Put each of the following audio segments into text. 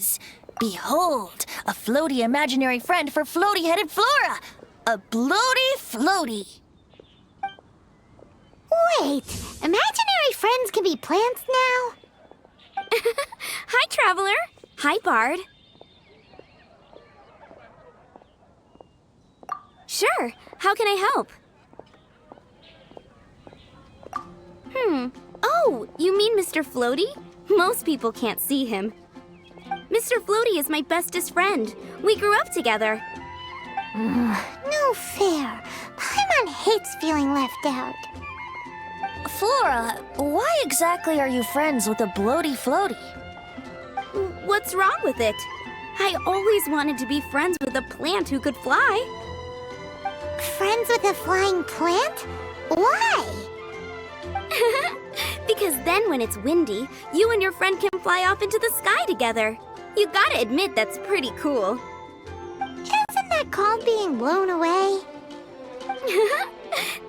is! Behold, a floaty imaginary friend for floaty-headed Flora! A bloaty floaty! Wait, imaginary friends can be plants now? Hi, Traveler. Hi, Bard. Sure, how can I help? Oh, you mean Mr. Floaty? Most people can't see him. Mr. Floaty is my bestest friend. We grew up together. No fair. Paimon hates feeling left out. Flora, why exactly are you friends with a bloaty floaty? What's wrong with it? I always wanted to be friends with a plant who could fly. Friends with a flying plant? Why? Because then when it's windy, you and your friend can fly off into the sky together. You gotta admit that's pretty cool. Isn't that called being blown away?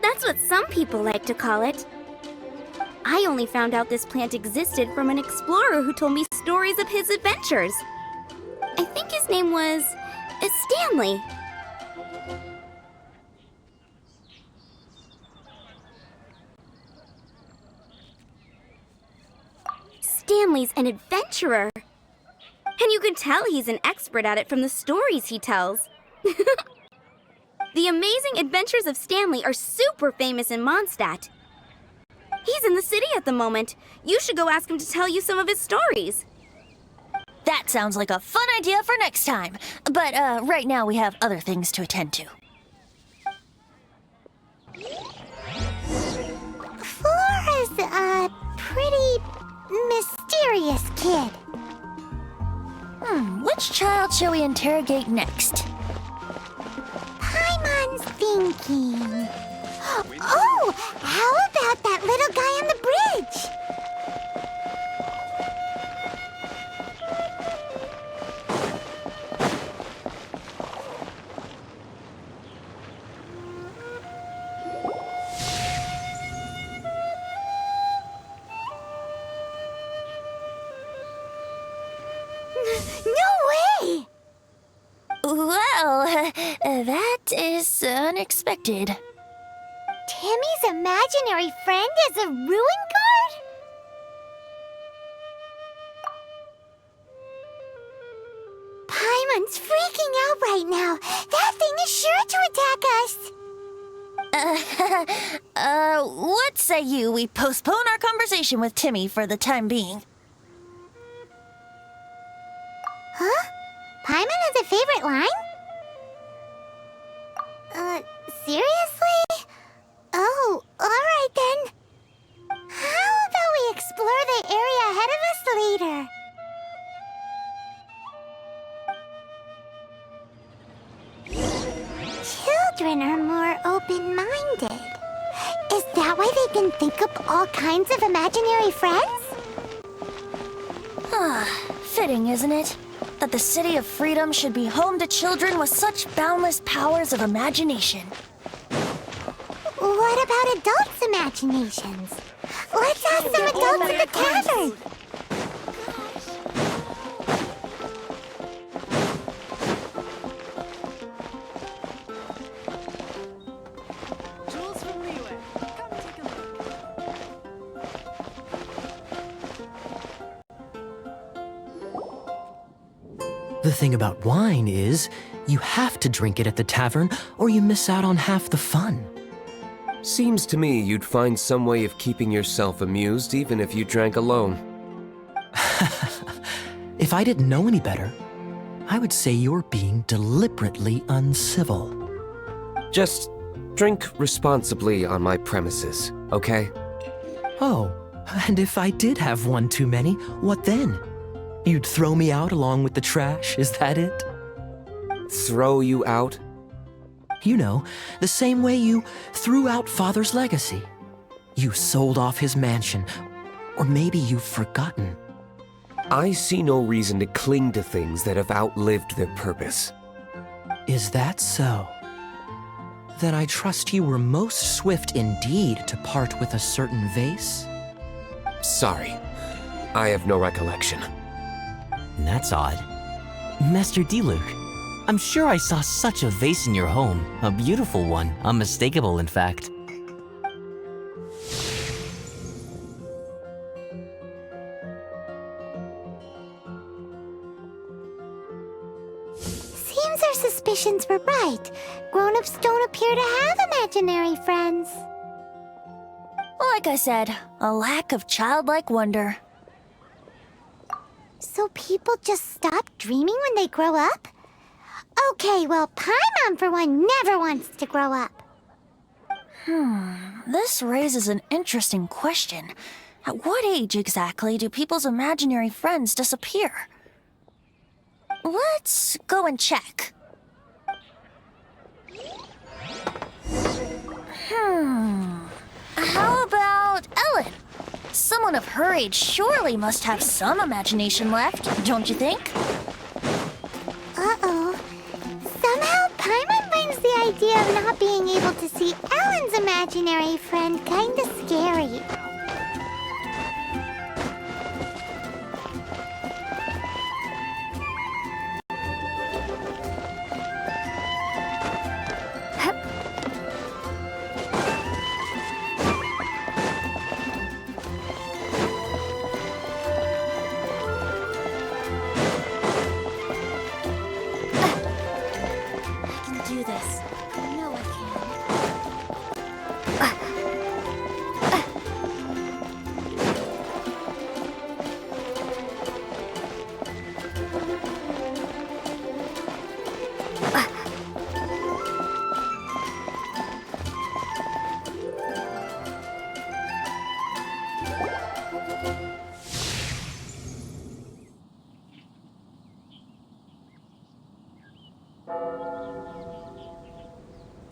That's what some people like to call it. I only found out this plant existed from an explorer who told me stories of his adventures. I think his name was Stanley. Stanley's an adventurer. And you can tell he's an expert at it from the stories he tells. The amazing adventures of Stanley are super famous in Mondstadt. He's in the city at the moment. You should go ask him to tell you some of his stories. That sounds like a fun idea for next time. But right now we have other things to attend to. Flora's a pretty mysterious kid. Which child shall we interrogate next? Paimon's thinking. Oh, how about that little guy on the bridge? No way! Well, that is unexpected. Timmy's imaginary friend is a ruin guard? Paimon's freaking out right now. That thing is sure to attack us. What say you we postpone our conversation with Timmy for the time being? Huh? Paimon has a favorite line? Seriously? Oh, alright then. How about we explore the area ahead of us later? Children are more open-minded. Is that why they can think up all kinds of imaginary friends? Fitting, isn't it? That the City of Freedom should be home to children with such boundless powers of imagination. What about adults' imaginations? Let's ask some adults at the tavern. The thing about wine is, you have to drink it at the tavern or you miss out on half the fun. Seems to me you'd find some way of keeping yourself amused even if you drank alone. If I didn't know any better, I would say you're being deliberately uncivil. Just drink responsibly on my premises, okay? Oh, and if I did have one too many, what then? You'd throw me out along with the trash, is that it? Throw you out? You know, the same way you threw out Father's legacy. You sold off his mansion, or maybe you've forgotten. I see no reason to cling to things that have outlived their purpose. Is that so? Then I trust you were most swift indeed to part with a certain vase? Sorry, I have no recollection. That's odd. Master Diluc, I'm sure I saw such a vase in your home. A beautiful one, unmistakable in fact. Seems our suspicions were right. Grown-ups don't appear to have imaginary friends. Like I said, a lack of childlike wonder. So people just stop dreaming when they grow up? Okay, well, Paimon for one never wants to grow up. This raises an interesting question. At what age exactly do people's imaginary friends disappear? Let's go and check. How about Ellen? Someone of her age surely must have some imagination left, don't you think? Uh-oh. Somehow, Paimon finds the idea of not being able to see Ellen's imaginary friend kinda scary. I can do this. I know I can.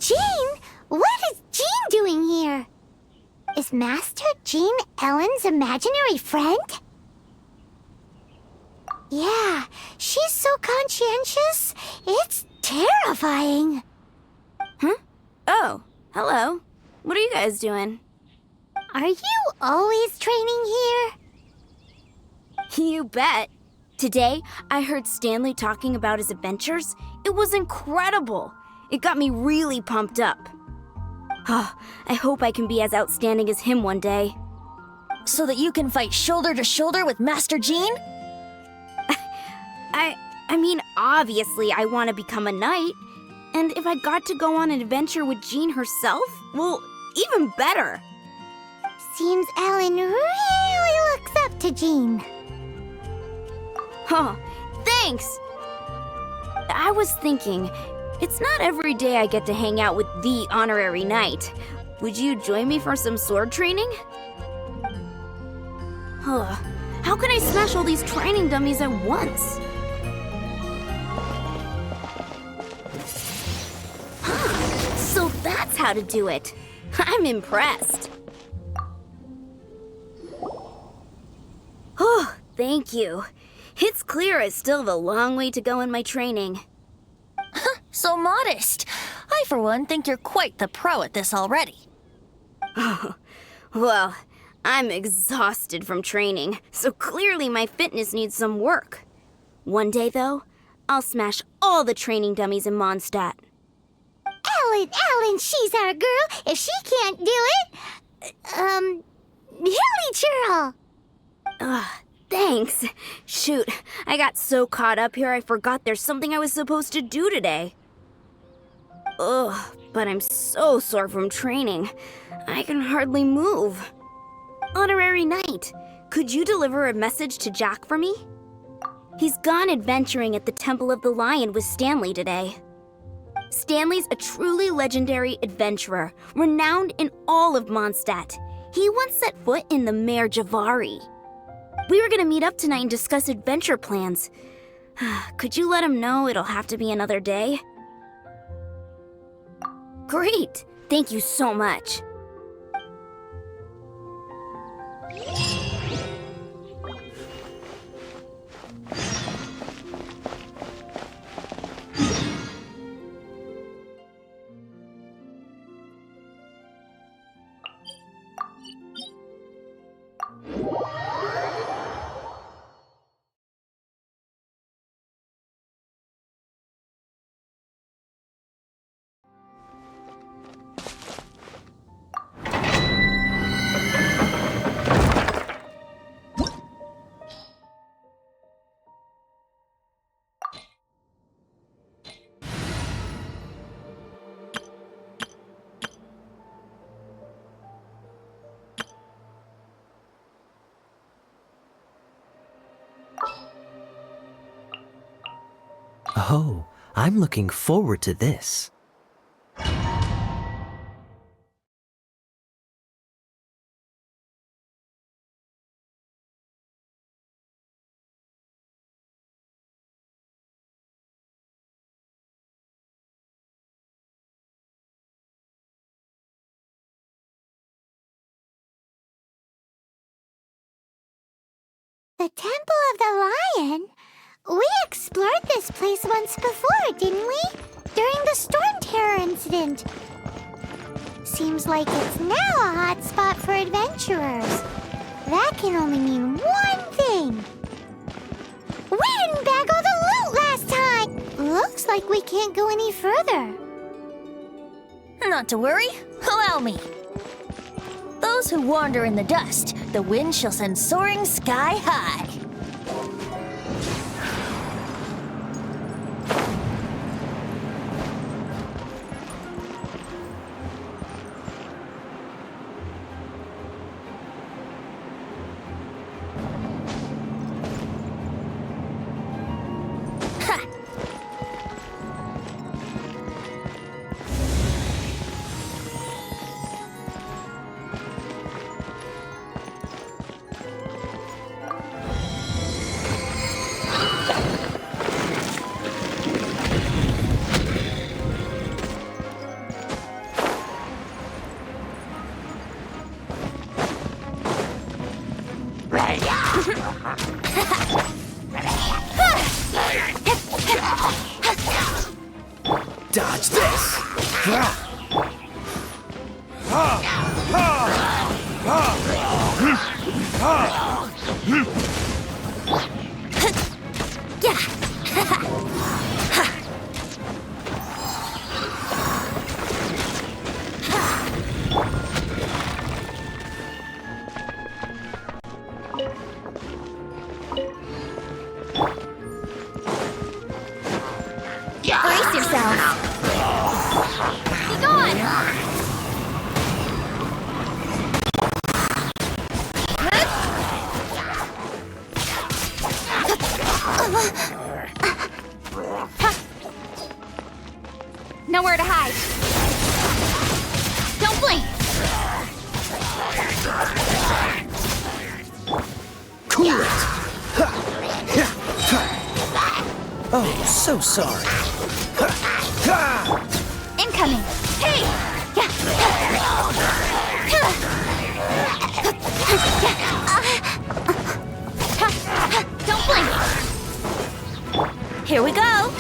Jean? What is Jean doing here? Is Master Jean Ellen's imaginary friend? Yeah, she's so conscientious. It's terrifying. Oh, hello. What are you guys doing? Are you always training here? You bet. Today, I heard Stanley talking about his adventures. It was incredible. It got me really pumped up. Oh, I hope I can be as outstanding as him one day. So that you can fight shoulder to shoulder with Master Jean? I mean, obviously I want to become a knight. And if I got to go on an adventure with Jean herself, well, even better. Seems Ellen really looks up to Jean. Huh, thanks! I was thinking, it's not every day I get to hang out with the honorary knight. Would you join me for some sword training? Huh, how can I smash all these training dummies at once? Huh, so that's how to do it. I'm impressed. Oh, thank you. It's clear I still have a long way to go in my training. So modest. I, for one, think you're quite the pro at this already. Well, I'm exhausted from training, so clearly my fitness needs some work. One day, though, I'll smash all the training dummies in Mondstadt. Ellen, she's our girl. If she can't do it, Hilly Churl. Thanks. Shoot, I got so caught up here I forgot there's something I was supposed to do today. Ugh, but I'm so sore from training. I can hardly move. Honorary Knight, could you deliver a message to Jack for me? He's gone adventuring at the Temple of the Lion with Stanley today. Stanley's a truly legendary adventurer, renowned in all of Mondstadt. He once set foot in the Mare Javari. We were gonna meet up tonight and discuss adventure plans. Could you let him know it'll have to be another day? Great! Thank you so much. Oh, I'm looking forward to this. The Temple of the Lion? We explored this place once before, didn't we? During the Storm Terror incident. Seems like it's now a hot spot for adventurers. That can only mean one thing. We didn't bag all the loot last time! Looks like we can't go any further. Not to worry, allow me. Those who wander in the dust, the wind shall send soaring sky high. Dodge this! Brace yourself. Be gone! Nowhere to hide. Don't blink. Cool it! Oh, so sorry. Incoming. Hey! Don't blink. Here we go.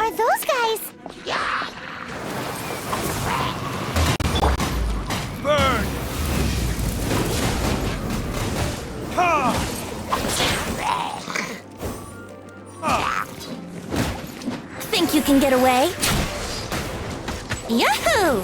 Are those guys? Burn! Think you can get away? Yahoo!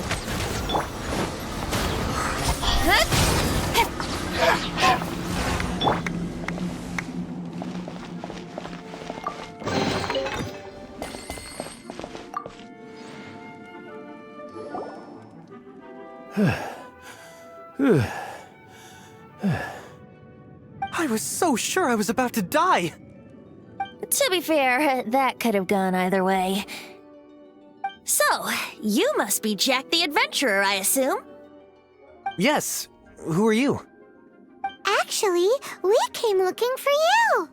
I was so sure I was about to die! To be fair, that could have gone either way. So, you must be Jack the Adventurer, I assume? Yes. Who are you? Actually, we came looking for you.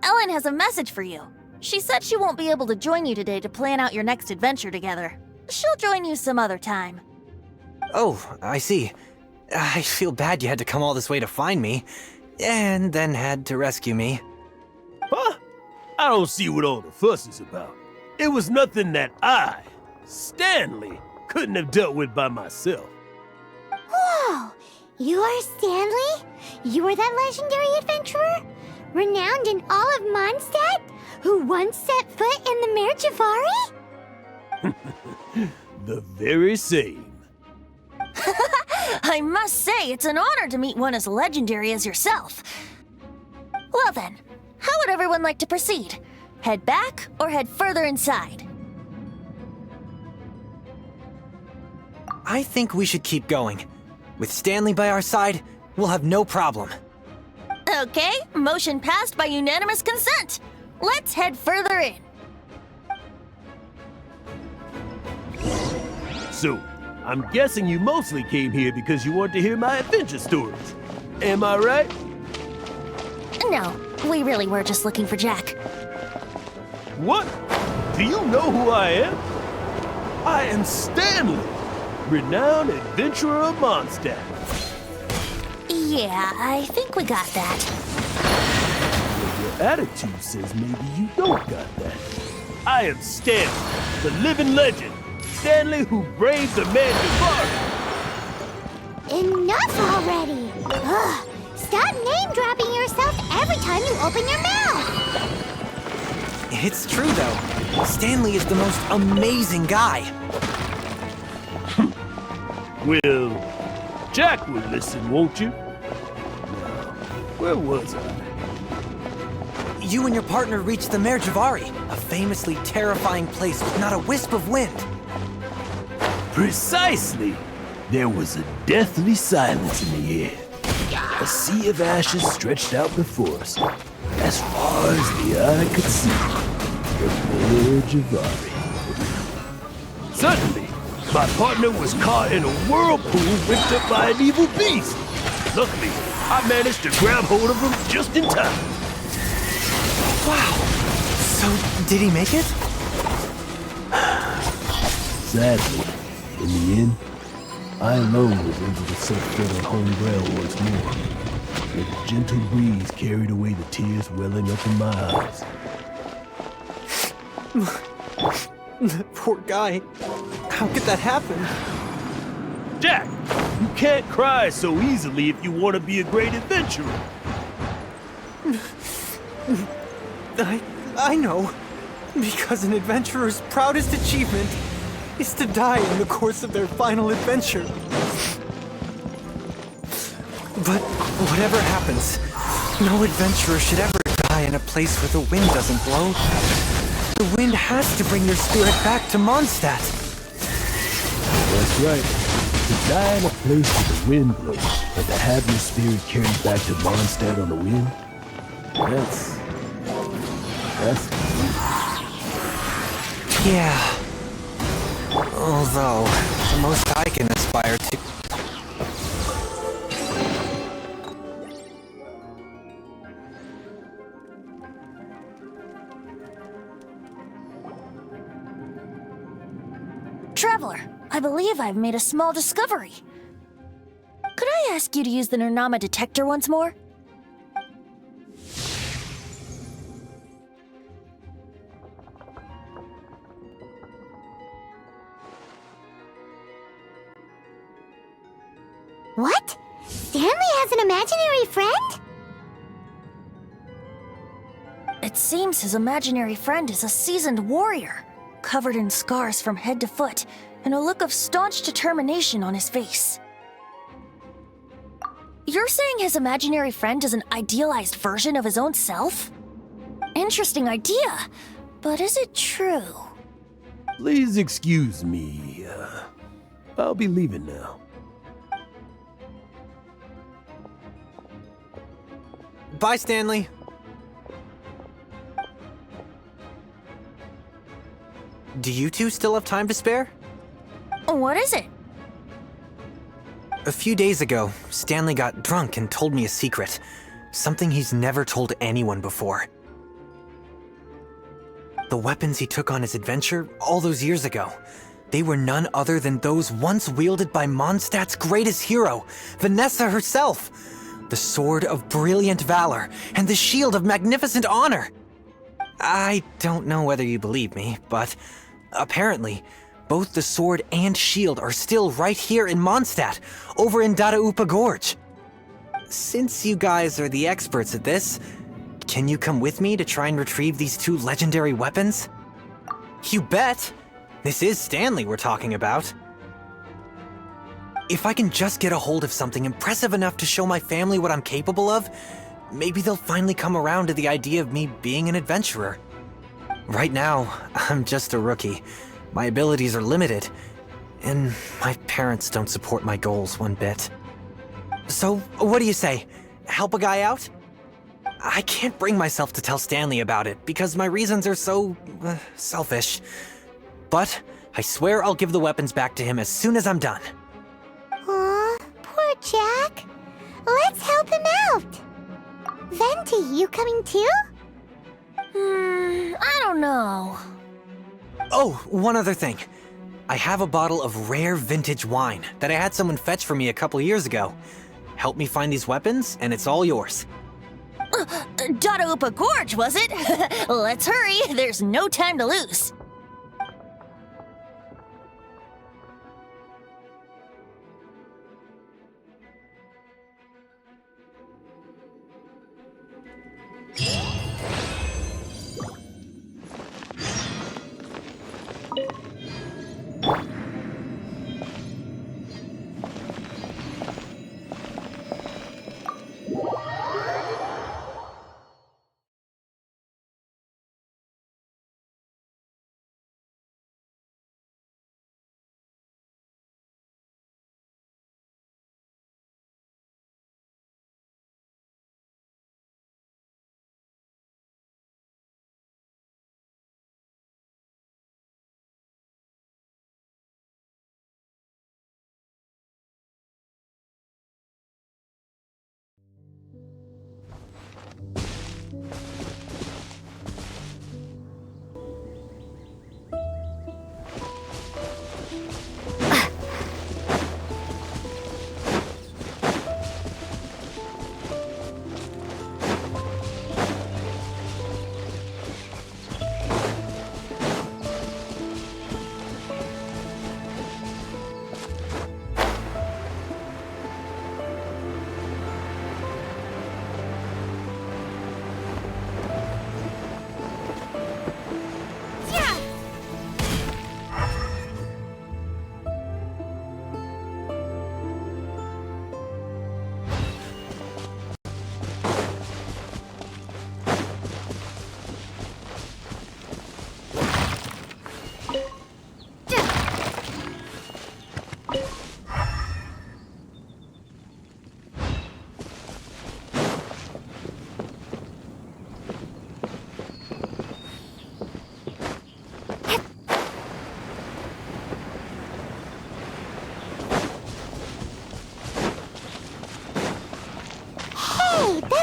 Ellen has a message for you. She said she won't be able to join you today to plan out your next adventure together. She'll join you some other time. Oh, I see. I feel bad you had to come all this way to find me, and then had to rescue me. Huh? I don't see what all the fuss is about. It was nothing that I, Stanley, couldn't have dealt with by myself. Whoa! You are Stanley? You are that legendary adventurer? Renowned in all of Mondstadt? Who once set foot in the Mare Javari? The very same. I must say, it's an honor to meet one as legendary as yourself. Well then, how would everyone like to proceed? Head back or head further inside? I think we should keep going. With Stanley by our side, we'll have no problem. Okay, motion passed by unanimous consent. Let's head further in. So, I'm guessing you mostly came here because you want to hear my adventure stories. Am I right? No, we really were just looking for Jack. What? Do you know who I am? I am Stanley, renowned adventurer of Mondstadt. Yeah, I think we got that. Your attitude says maybe you don't got that. I am Stanley, the living legend. Stanley who braved the Mare Javari. Enough already! Ugh! Stop name-dropping yourself every time you open your mouth! It's true, though. Stanley is the most amazing guy. Well, Jack will listen, won't you? Now, where was I? You and your partner reached the Mare Javari, a famously terrifying place with not a wisp of wind. Precisely! There was a deathly silence in the air. A sea of ashes stretched out before us. As far as the eye could see, the Mare Javari. Suddenly, my partner was caught in a whirlpool whipped up by an evil beast. Luckily, I managed to grab hold of him just in time. Wow. So, did he make it? Sadly, in the end, I alone was able to set foot on home ground once more. And a gentle breeze carried away the tears welling up in my eyes. Poor guy. How could that happen? Jack, you can't cry so easily if you want to be a great adventurer. I know. Because an adventurer's proudest achievement is to die in the course of their final adventure. But whatever happens, no adventurer should ever die in a place where the wind doesn't blow. The wind has to bring their spirit back to Mondstadt. That's right. To die in a place where the wind blows and to have your spirit carried back to Mondstadt on the wind, that's Yeah. Although, the most I can aspire to... Traveler, I believe I've made a small discovery. Could I ask you to use the Nernama detector once more? What? Stanley has an imaginary friend? It seems his imaginary friend is a seasoned warrior, covered in scars from head to foot, and a look of staunch determination on his face. You're saying his imaginary friend is an idealized version of his own self? Interesting idea, but is it true? Please excuse me. I'll be leaving now. Bye, Stanley. Do you two still have time to spare? What is it? A few days ago, Stanley got drunk and told me a secret. Something he's never told anyone before. The weapons he took on his adventure all those years ago. They were none other than those once wielded by Mondstadt's greatest hero, Vanessa herself. The Sword of Brilliant Valor and the Shield of Magnificent Honor. I don't know whether you believe me, but apparently, both the sword and shield are still right here in Mondstadt, over in Dadaupa Gorge. Since you guys are the experts at this, can you come with me to try and retrieve these two legendary weapons? You bet! This is Stanley we're talking about. If I can just get a hold of something impressive enough to show my family what I'm capable of, maybe they'll finally come around to the idea of me being an adventurer. Right now, I'm just a rookie. My abilities are limited, and my parents don't support my goals one bit. So, what do you say? Help a guy out? I can't bring myself to tell Stanley about it because my reasons are so selfish. But I swear I'll give the weapons back to him as soon as I'm done. Aw, poor Jack. Let's help him out. Venti, you coming too? I don't know. Oh, one other thing. I have a bottle of rare vintage wine that I had someone fetch for me a couple years ago. Help me find these weapons, and it's all yours. Dadaupa Gorge, was it? Let's hurry, there's no time to lose.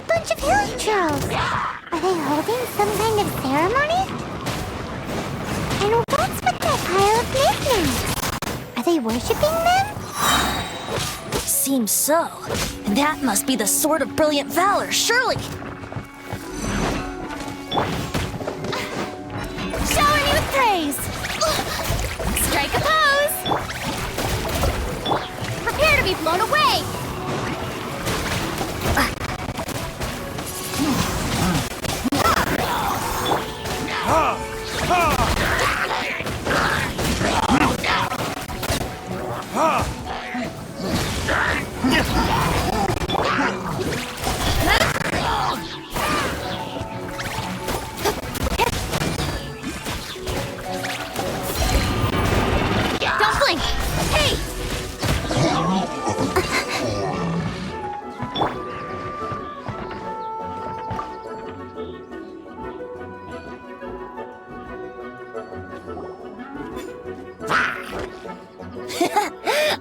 Bunch of hill trolls. Are they holding some kind of ceremony? And what's with that pile of knickknacks? Are they worshipping them? Seems so. That must be the Sword of Brilliant Valor, surely. Shower me with praise! Strike a pose! Prepare to be blown away! Don't blink! Hey!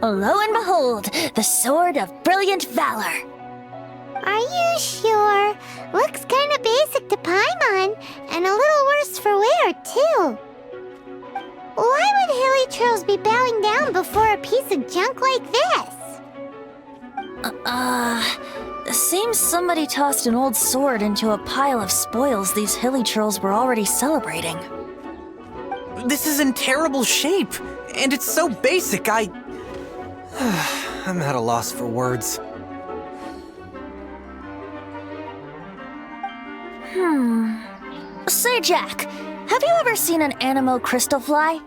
Lo and behold, the Sword of Brilliant Valor. Are you sure? Looks kinda basic to Paimon, and a little worse for wear, too. Why would Hilly Churls be bowing down before a piece of junk like this? Seems somebody tossed an old sword into a pile of spoils these hilly churls were already celebrating. This is in terrible shape, and it's so basic, I'm at a loss for words. Say, Jack, have you ever seen an Anemo crystal fly?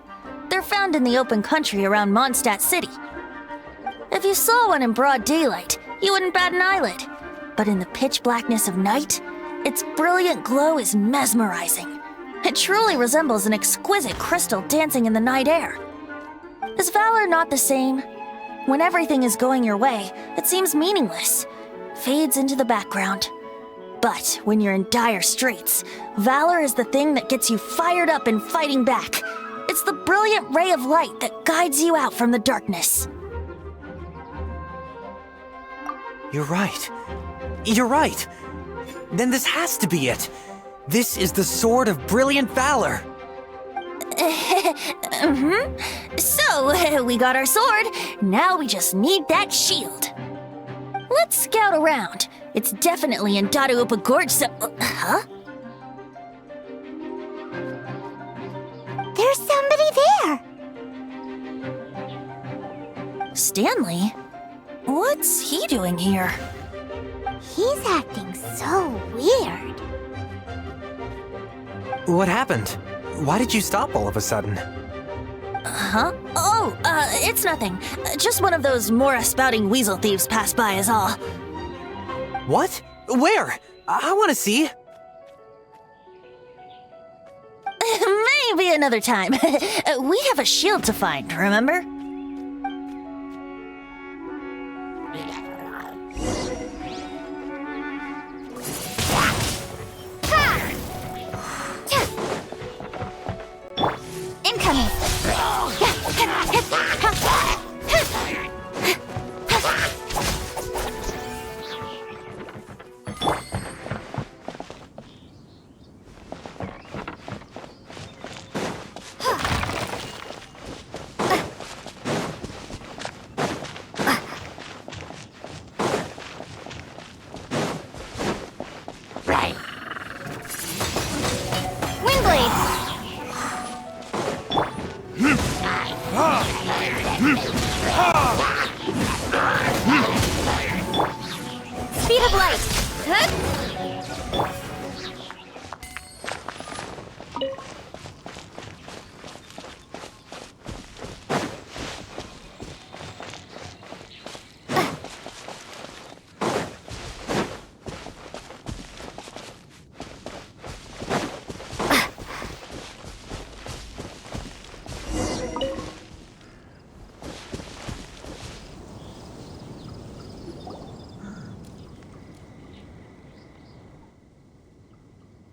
They're found in the open country around Mondstadt City. If you saw one in broad daylight, you wouldn't bat an eyelid. But in the pitch blackness of night, its brilliant glow is mesmerizing. It truly resembles an exquisite crystal dancing in the night air. Is valor not the same? When everything is going your way, it seems meaningless, fades into the background. But when you're in dire straits, valor is the thing that gets you fired up and fighting back. It's the brilliant ray of light that guides you out from the darkness. You're right. You're right. Then this has to be it. This is the Sword of Brilliant Valor. So, we got our sword. Now we just need that shield. Let's scout around. It's definitely in Dadaupa Gorge, so... huh? There's somebody there! Stanley? What's he doing here? He's acting so weird. What happened? Why did you stop all of a sudden? Huh? Oh, it's nothing. Just one of those Mora-spouting weasel thieves passed by is all. What? Where? I want to see. Maybe another time. We have a shield to find, remember? Incoming! Speed of light!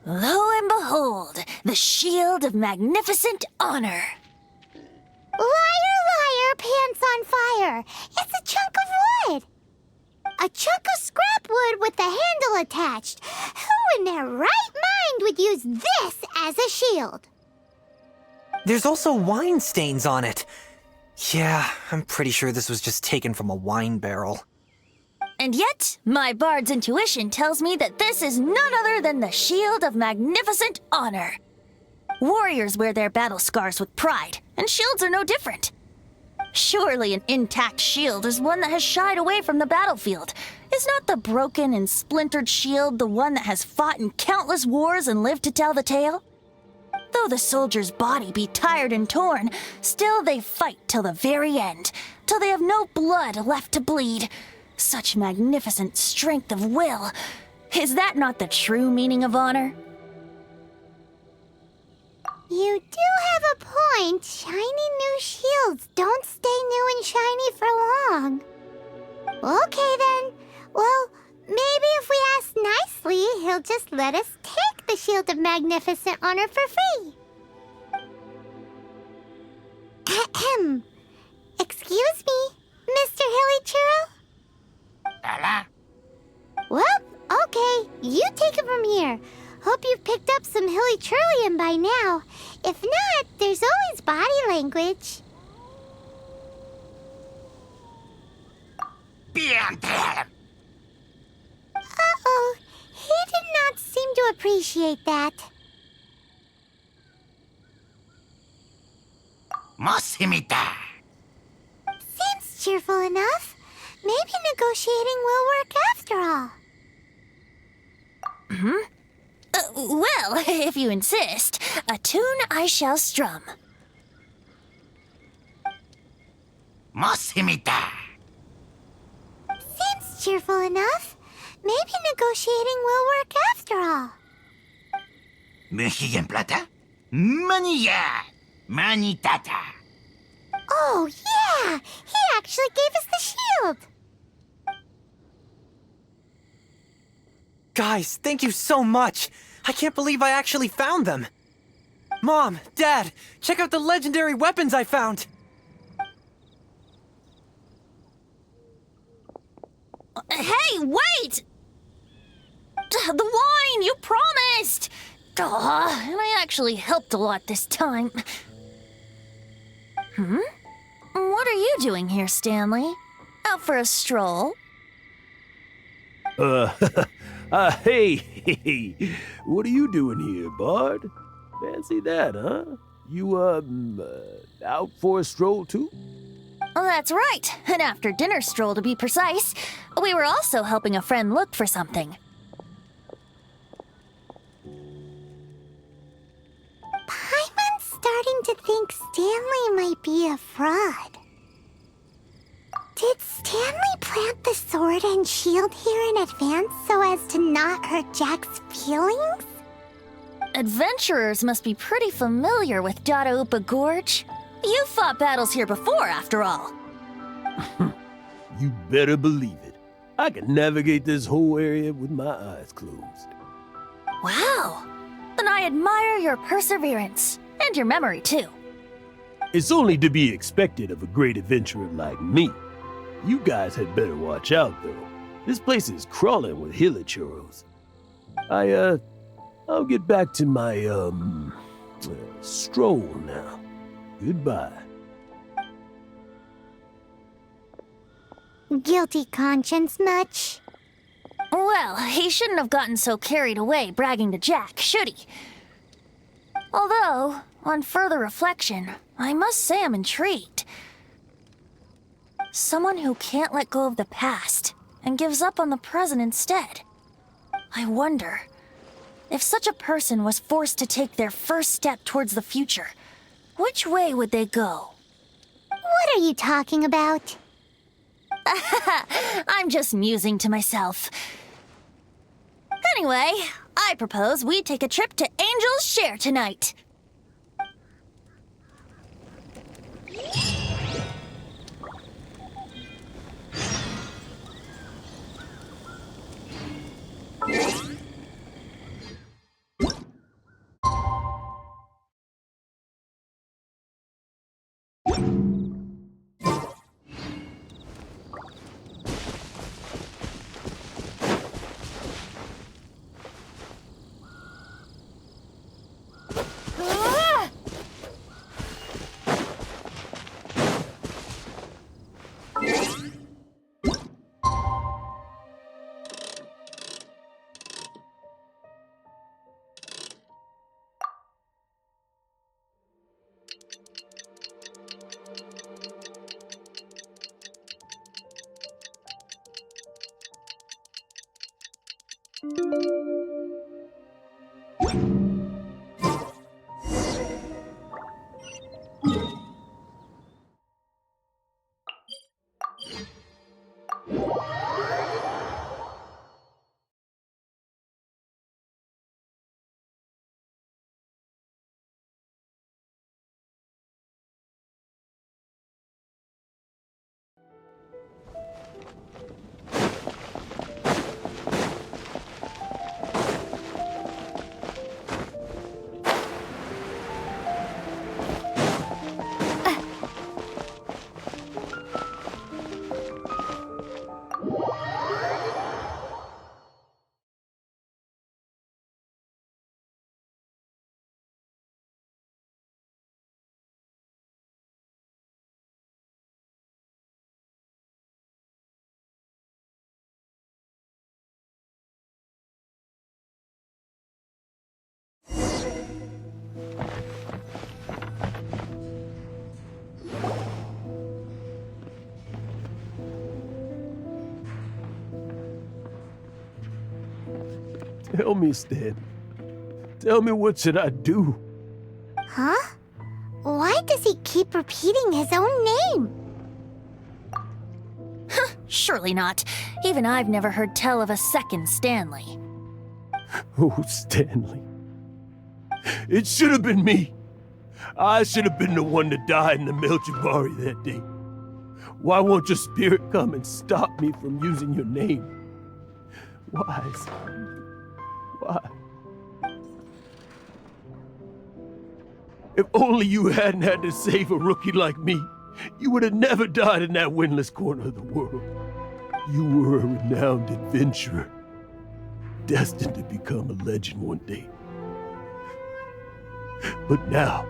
Lo and behold, the shield of magnificent honor. Liar, liar, pants on fire! It's a chunk of wood! A chunk of scrap wood with the handle attached. Who in their right mind would use this as a shield? There's also wine stains on it. Yeah, I'm pretty sure this was just taken from a wine barrel. And yet, my bard's intuition tells me that this is none other than the shield of magnificent honor. Warriors wear their battle scars with pride, and shields are no different. Surely an intact shield is one that has shied away from the battlefield. Is not the broken and splintered shield the one that has fought in countless wars and lived to tell the tale? Though the soldier's body be tired and torn, still they fight till the very end, till they have no blood left to bleed. Such magnificent strength of will. Is that not the true meaning of honor? You do have a point. Shiny new shields don't stay new and shiny for long. Okay then. Well, maybe if we ask nicely, he'll just let us take the Shield of Magnificent Honor for free. Ahem. Excuse me, Mr. Hilly Churl? Well, okay, you take it from here. Hope you've picked up some hilly trillium by now. If not, there's always body language. Uh-oh, he did not seem to appreciate that. Seems cheerful enough. Maybe negotiating will work after all. Well, if you insist, a tune I shall strum. Seems cheerful enough. Maybe negotiating will work after all. Oh, yeah! He actually gave us the shield! Guys, thank you so much! I can't believe I actually found them! Mom, Dad, check out the legendary weapons I found! Hey, wait! The wine, you promised! Aw, and I actually helped a lot this time. What are you doing here, Stanley? Out for a stroll? Hey, what are you doing here, Bard? Fancy that, huh? You, out for a stroll too? Oh, that's right. An after-dinner stroll, to be precise. We were also helping a friend look for something. Paimon's starting to think Stanley might be a fraud. Did Stanley plant the sword and shield here in advance so as to not hurt Jack's feelings? Adventurers must be pretty familiar with Dadaupa Gorge. You've fought battles here before, after all. You better believe it. I can navigate this whole area with my eyes closed. Wow. Then I admire your perseverance. And your memory, too. It's only to be expected of a great adventurer like me. You guys had better watch out, though. This place is crawling with hilichurros. I'll get back to my, stroll now. Goodbye. Guilty conscience much? Well, he shouldn't have gotten so carried away bragging to Jack, should he? Although, on further reflection, I must say I'm intrigued. Someone who can't let go of the past and gives up on the present instead. I wonder, if such a person was forced to take their first step towards the future, which way would they go? What are you talking about? I'm just musing to myself. Anyway, I propose we take a trip to Angel's Share tonight. Tell me, Stan. Tell me, what should I do? Huh? Why does he keep repeating his own name? Surely not. Even I've never heard tell of a second Stanley. Oh, Stanley. It should have been me. I should have been the one to die in the Melchivari that day. Why won't your spirit come and stop me from using your name? Why, Stanley? Why? If only you hadn't had to save a rookie like me, you would have never died in that windless corner of the world. You were a renowned adventurer, destined to become a legend one day. But now,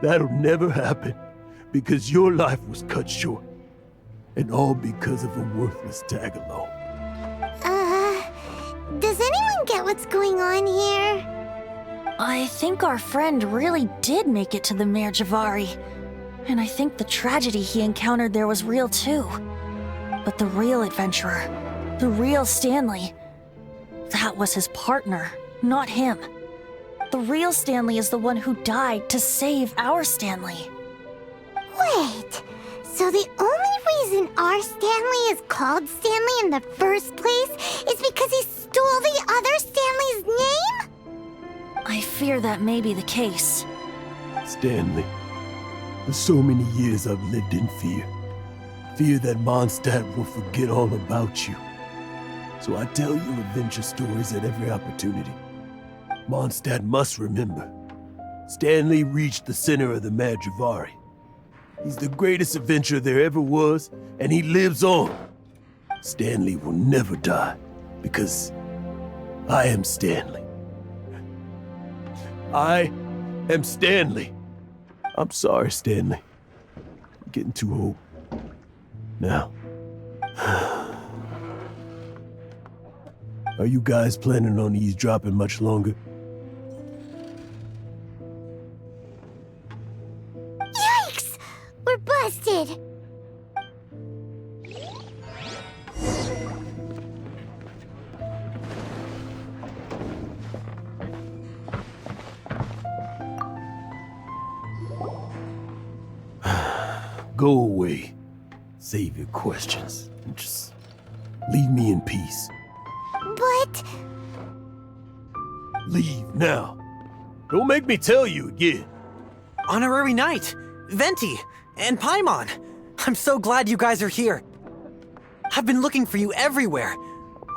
that'll never happen because your life was cut short, and all because of a worthless tag-along. Does anyone get what's going on here? I think our friend really did make it to the Merjavari. And I think the tragedy he encountered there was real too. But the real adventurer, the real Stanley, that was his partner, not him. The real Stanley is the one who died to save our Stanley. Wait, so the only reason our Stanley is called Stanley in the first place is because he stole the other Stanley's name? I fear that may be the case. Stanley, for so many years I've lived in fear. Fear that Mondstadt will forget all about you. So I tell you adventure stories at every opportunity. Mondstadt must remember. Stanley reached the center of the Madrivari. He's the greatest adventurer there ever was, and he lives on. Stanley will never die, because I am Stanley. I am Stanley. I'm sorry, Stanley. I'm getting too old. Now. Are you guys planning on eavesdropping much longer? Yikes! We're busted! Go away. Save your questions. And just leave me in peace. But... Leave now. Don't make me tell you again. Honorary Knight, Venti, and Paimon. I'm so glad you guys are here. I've been looking for you everywhere.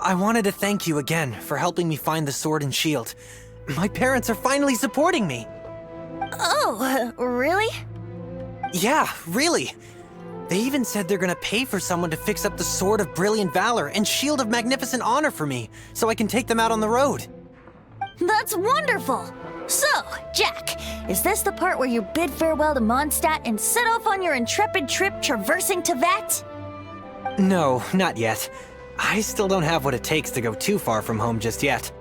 I wanted to thank you again for helping me find the sword and shield. My parents are finally supporting me. Oh, really? Yeah, really. They even said they're gonna pay for someone to fix up the Sword of Brilliant Valor and Shield of Magnificent Honor for me, so I can take them out on the road. That's wonderful! So, Jack, is this the part where you bid farewell to Mondstadt and set off on your intrepid trip traversing Tevat? No, not yet. I still don't have what it takes to go too far from home just yet.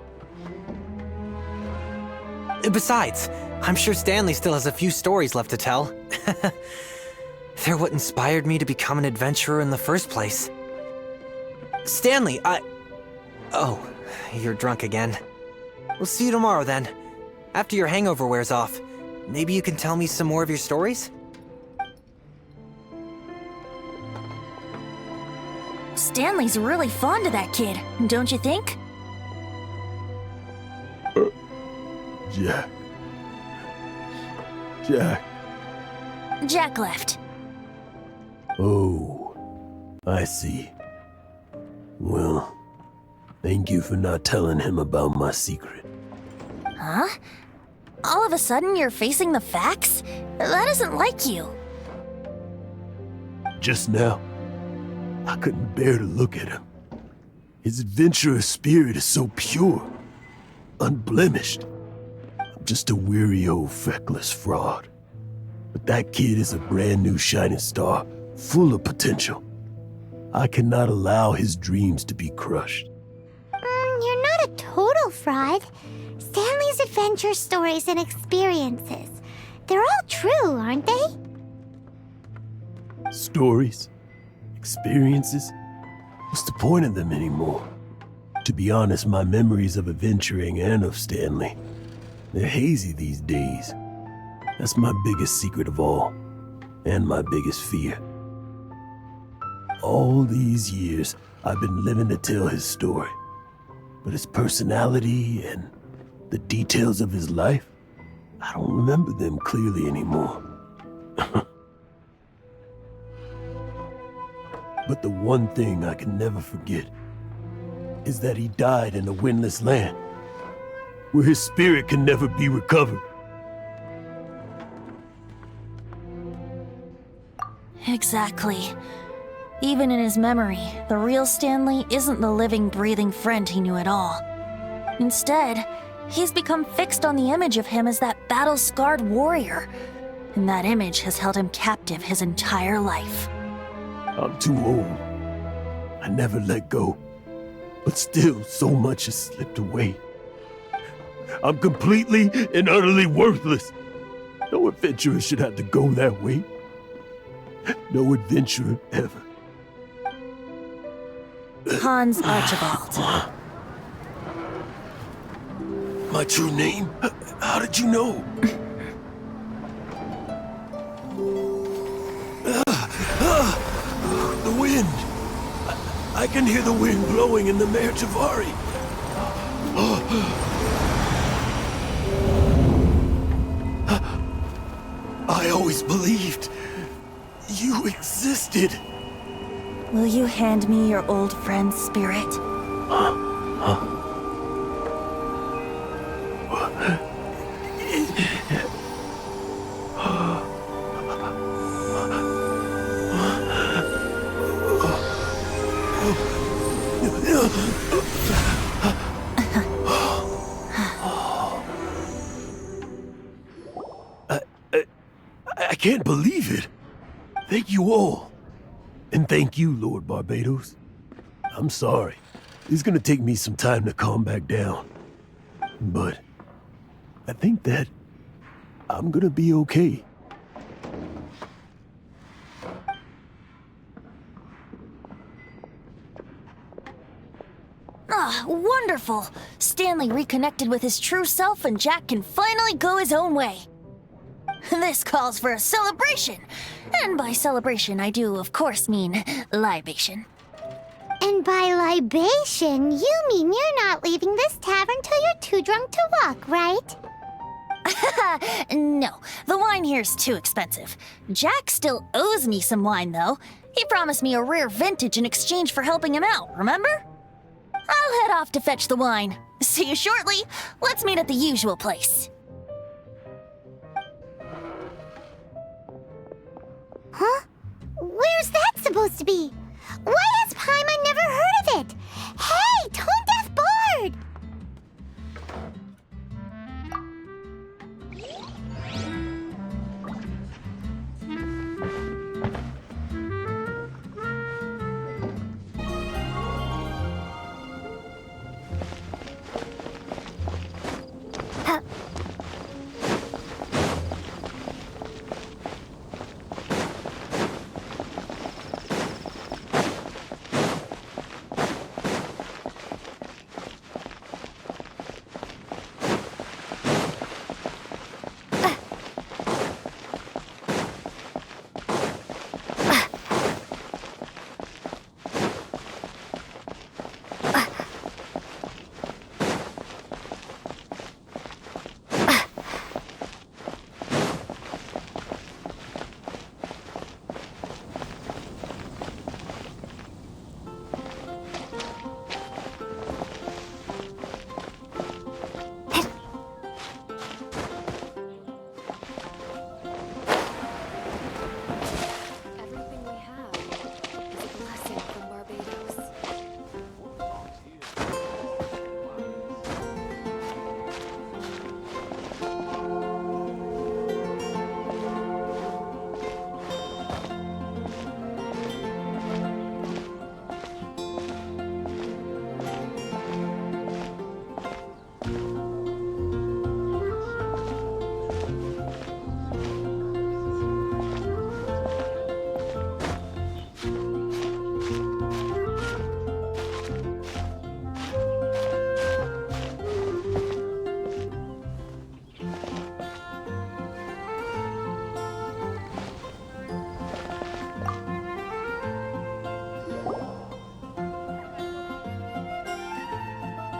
Besides, I'm sure Stanley still has a few stories left to tell. They're what inspired me to become an adventurer in the first place. Stanley, Oh, you're drunk again. We'll see you tomorrow then. After your hangover wears off. Maybe you can tell me some more of your stories? Stanley's really fond of that kid, don't you think? Jack. Jack. Jack left. Oh, I see. Well, thank you for not telling him about my secret. Huh? All of a sudden you're facing the facts? That isn't like you. Just now, I couldn't bear to look at him. His adventurous spirit is so pure, unblemished. I'm just a weary old feckless fraud. But that kid is a brand new shining star, full of potential. I cannot allow his dreams to be crushed. You're not a total fraud. Stanley's adventure stories and experiences. They're all true, aren't they? Stories? Experiences? What's the point of them anymore? To be honest, my memories of adventuring and of Stanley, they're hazy these days. That's my biggest secret of all, and my biggest fear. All these years, I've been living to tell his story. But his personality and the details of his life, I don't remember them clearly anymore. But the one thing I can never forget is that he died in a windless land, where his spirit can never be recovered. Exactly. Even in his memory, the real Stanley isn't the living, breathing friend he knew at all. Instead, he's become fixed on the image of him as that battle-scarred warrior, and that image has held him captive his entire life. I'm too old. I never let go. But still, so much has slipped away. I'm completely and utterly worthless. No adventurer should have to go that way. No adventurer ever. Hans Archibald. My true name? How did you know? The wind. I can hear the wind blowing in the Mare Javari. I always believed you existed. Will you hand me your old friend's spirit? I can't believe it. Thank you all. And thank you, Lord Barbados. I'm sorry. It's gonna take me some time to calm back down. But I think that I'm gonna be okay. Ah, wonderful! Stanley reconnected with his true self and Jack can finally go his own way. This calls for a celebration. And by celebration, I do, of course, mean libation. And by libation, you mean you're not leaving this tavern till you're too drunk to walk, right? No, the wine here's too expensive. Jack still owes me some wine, though. He promised me a rare vintage in exchange for helping him out, remember? I'll head off to fetch the wine. See you shortly. Let's meet at the usual place. Huh? Where's that supposed to be? Why has Paimon never heard of it? Hey, tone deaf board!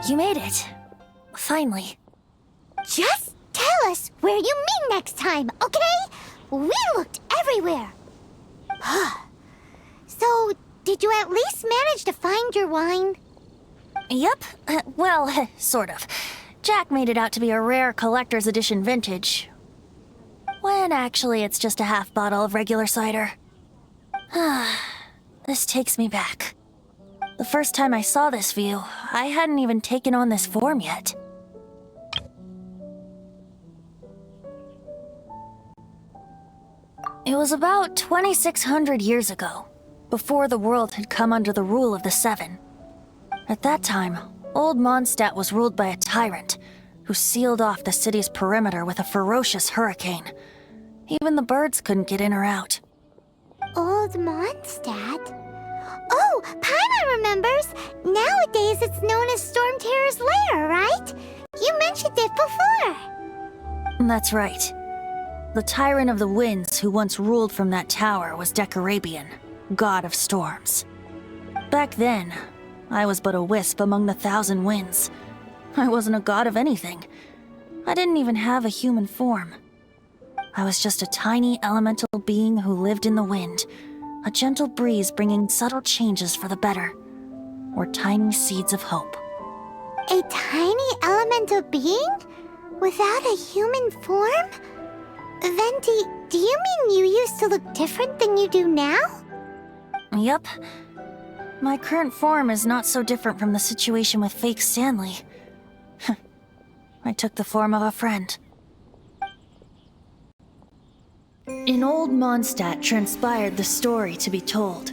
You made it. Finally. Just tell us where you meet next time, okay? We looked everywhere. So, did you at least manage to find your wine? Yep. Well, sort of. Jack made it out to be a rare collector's edition vintage. When actually it's just a half bottle of regular cider. This takes me back. The first time I saw this view, I hadn't even taken on this form yet. It was about 2,600 years ago, before the world had come under the rule of the Seven. At that time, old Mondstadt was ruled by a tyrant who sealed off the city's perimeter with a ferocious hurricane. Even the birds couldn't get in or out. Old Mondstadt? Oh, Paimon remembers! Nowadays it's known as Storm Terror's lair, right? You mentioned it before. That's right. The tyrant of the winds who once ruled from that tower was Decarabian, god of storms. Back then, I was but a wisp among the thousand winds. I wasn't a god of anything. I didn't even have a human form. I was just a tiny elemental being who lived in the wind, a gentle breeze bringing subtle changes for the better, or tiny seeds of hope. A tiny elemental being? Without a human form? Venti, do you mean you used to look different than you do now? Yup. My current form is not so different from the situation with fake Stanley. I took the form of a friend. In old Mondstadt transpired the story to be told.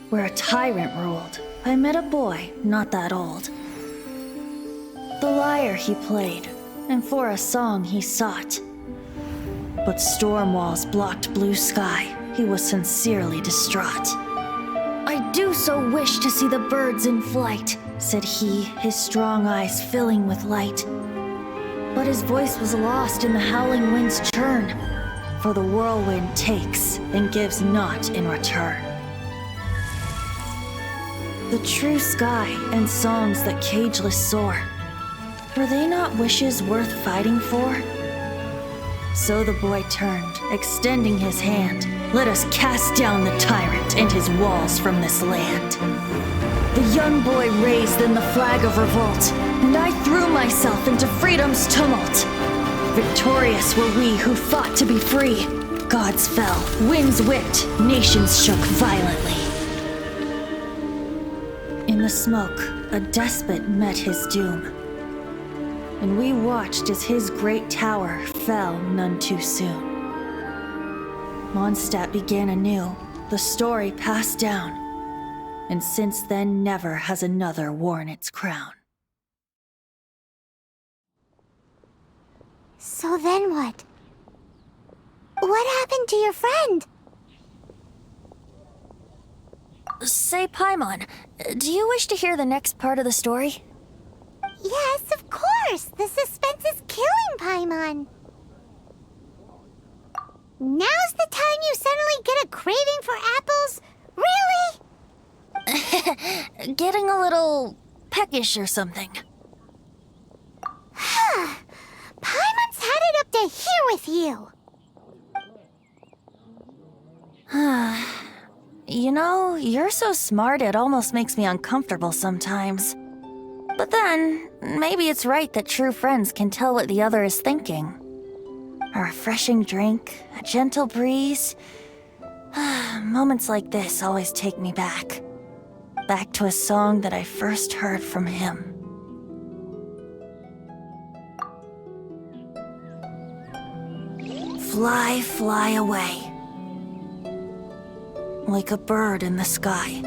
Where a tyrant ruled, I met a boy not that old. The lyre he played, and for a song he sought. But storm walls blocked blue sky, he was sincerely distraught. I do so wish to see the birds in flight, said he, his strong eyes filling with light. But his voice was lost in the howling wind's churn, for the whirlwind takes and gives not in return. The true sky and songs that cageless soar, were they not wishes worth fighting for? So the boy turned, extending his hand. Let us cast down the tyrant and his walls from this land. The young boy raised then the flag of revolt, and I threw myself into freedom's tumult. Victorious were we who fought to be free. Gods fell, winds whipped, nations shook violently. In the smoke, a despot met his doom, and we watched as his great tower fell none too soon. Mondstadt began anew, the story passed down, and since then never has another worn its crown. So then what? What happened to your friend? Say, Paimon, do you wish to hear the next part of the story? Yes, of course! The suspense is killing, Paimon! Now's the time you suddenly get a craving for apples? Really? Getting a little peckish or something. Paimon's had it up to here with you! You know, you're so smart it almost makes me uncomfortable sometimes. But then, maybe it's right that true friends can tell what the other is thinking. A refreshing drink, a gentle breeze. Moments like this always take me back. Back to a song that I first heard from him. Fly, fly away. Like a bird in the sky.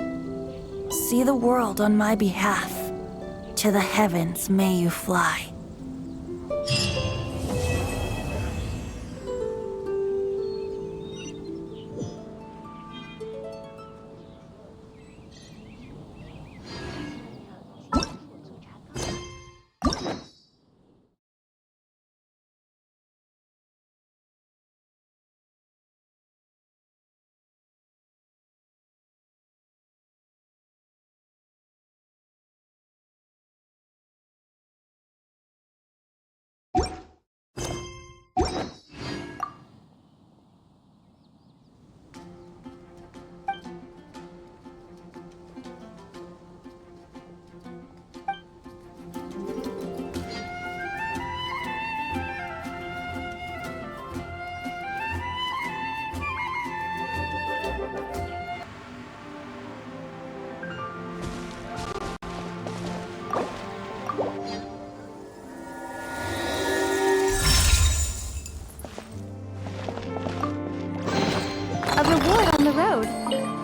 See the world on my behalf. To the heavens may you fly. reward on the road.